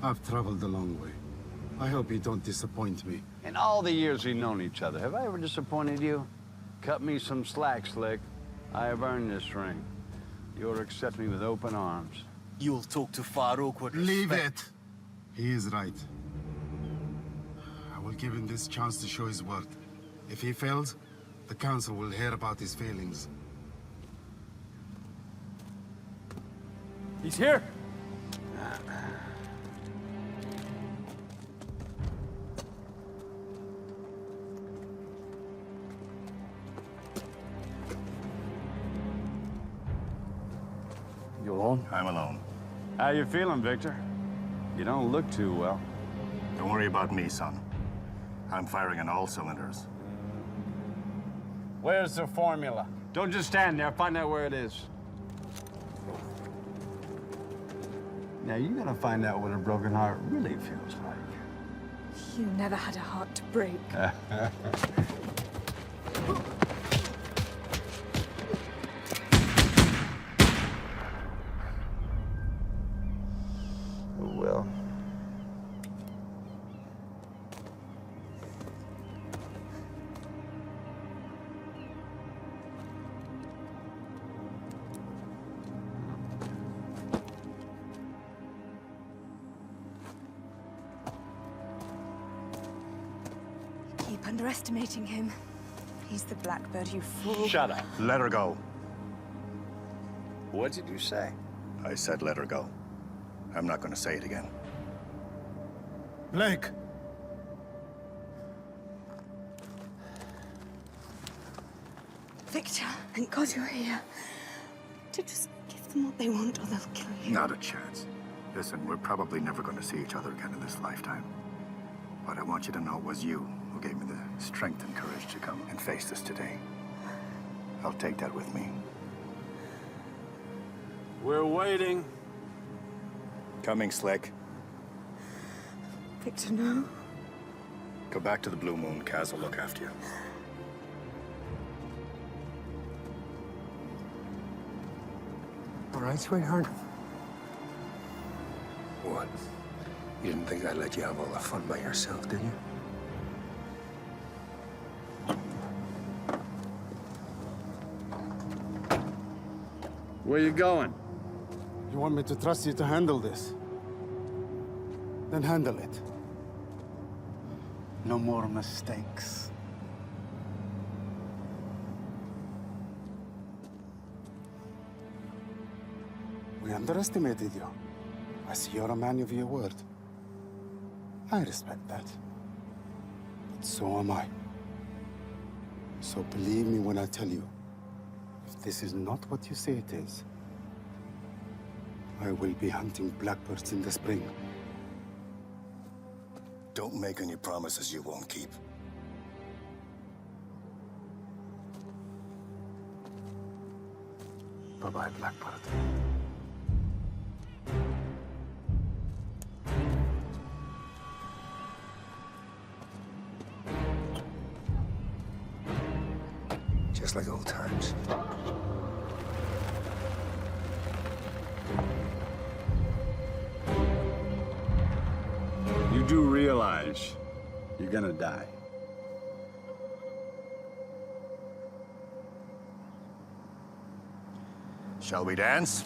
I've traveled a long way. I hope you don't disappoint me. In all the years we've known each other, have I ever disappointed you? Cut me some slack, Slick. I have earned this ring. You ought to accept me with open arms. You'll talk to Farouk with Leave respect. it. He is right. I will give him this chance to show his worth. If he fails, the council will hear about his failings. He's here. You alone? I'm alone. How you feeling, Victor? You don't look too well. Don't worry about me, son. I'm firing on all cylinders. Where's the formula? Don't just stand there. Find out where it is. Now, you're gonna find out what a broken heart really feels like. You never had a heart to break. Keep underestimating him. He's the Blackbird, you fool. Shut up. Let her go. What did you say? I said let her go. I'm not going to say it again. Blake! Victor, thank God you're here. To just give them what they want or they'll kill you. Not a chance. Listen, we're probably never going to see each other again in this lifetime. But I want you to know it was you who gave me the strength and courage to come and face this today. I'll take that with me. We're waiting. Coming, Slick. Victor, no. Go back to the Blue Moon. Kaz will look after you. All right, sweetheart. What? You didn't think I'd let you have all the fun by yourself, did you? Where you going? You want me to trust you to handle this? Then handle it. No more mistakes. We underestimated you. I see you're a man of your word. I respect that. But so am I. So believe me when I tell you, if this is not what you say it is, I will be hunting blackbirds in the spring. Don't make any promises you won't keep. Bye-bye, Blackbird. Just like old times. You do realize you're gonna die. Shall we dance?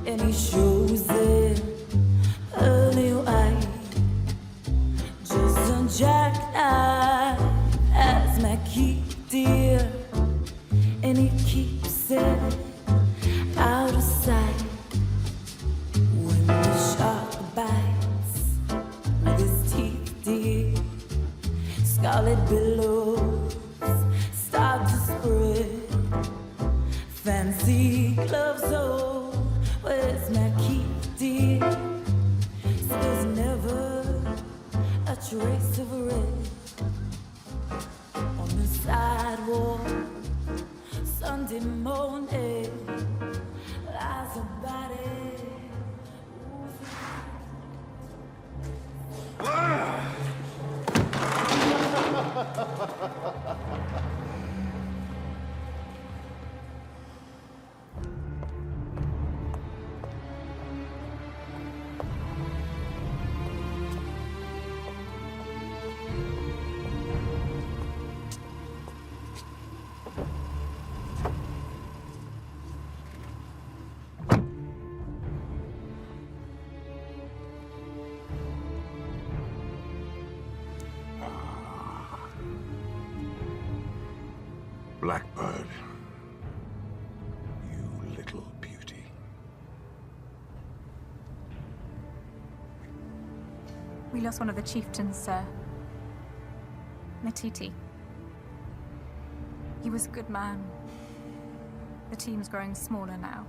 And he shows it early white, just a jackknife as my key, dear, and he keeps it out of sight. When the shark bites with his teeth, dear, scarlet billows start to spread. Fancy gloves, oh, where's my key, dear? So there's never a trace of red on the sidewalk. Sunday morning lies a body. Blackbird, you little beauty. We lost one of the chieftains, sir. Natiti. He was a good man. The team's growing smaller now.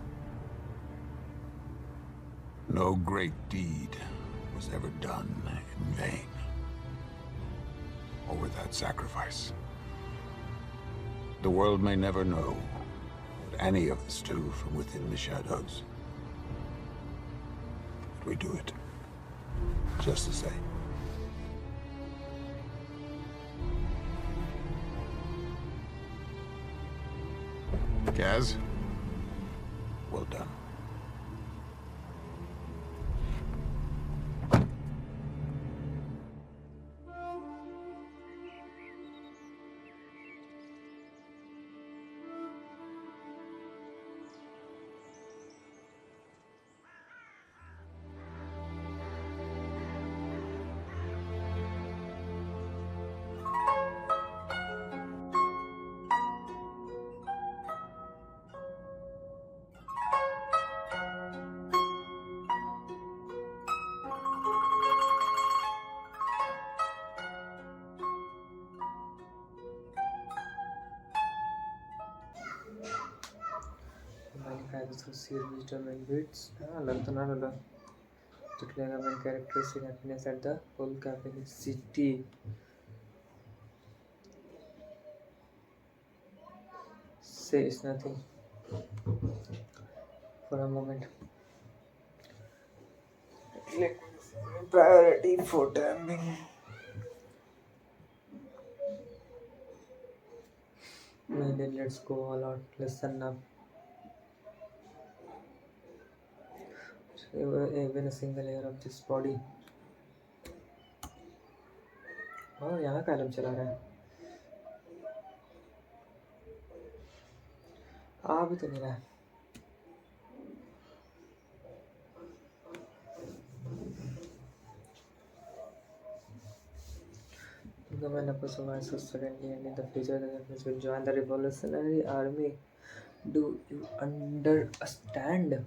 No great deed was ever done in vain, or without sacrifice. The world may never know what any of us do from within the shadows. But we do it just the same. Kaz, well done. Associate wisdom and wits. Lantana declaring a main characteristic happiness at the whole capital city. Says nothing for a moment. Priority for timing. Then let's go all out. Listen up. Even a single layer of this body. और यहाँ कलम चला रहा है आ भी तो नहीं रहा है The man of survives so suddenly and in the future the Japanese will join the revolutionary army. Do you understand?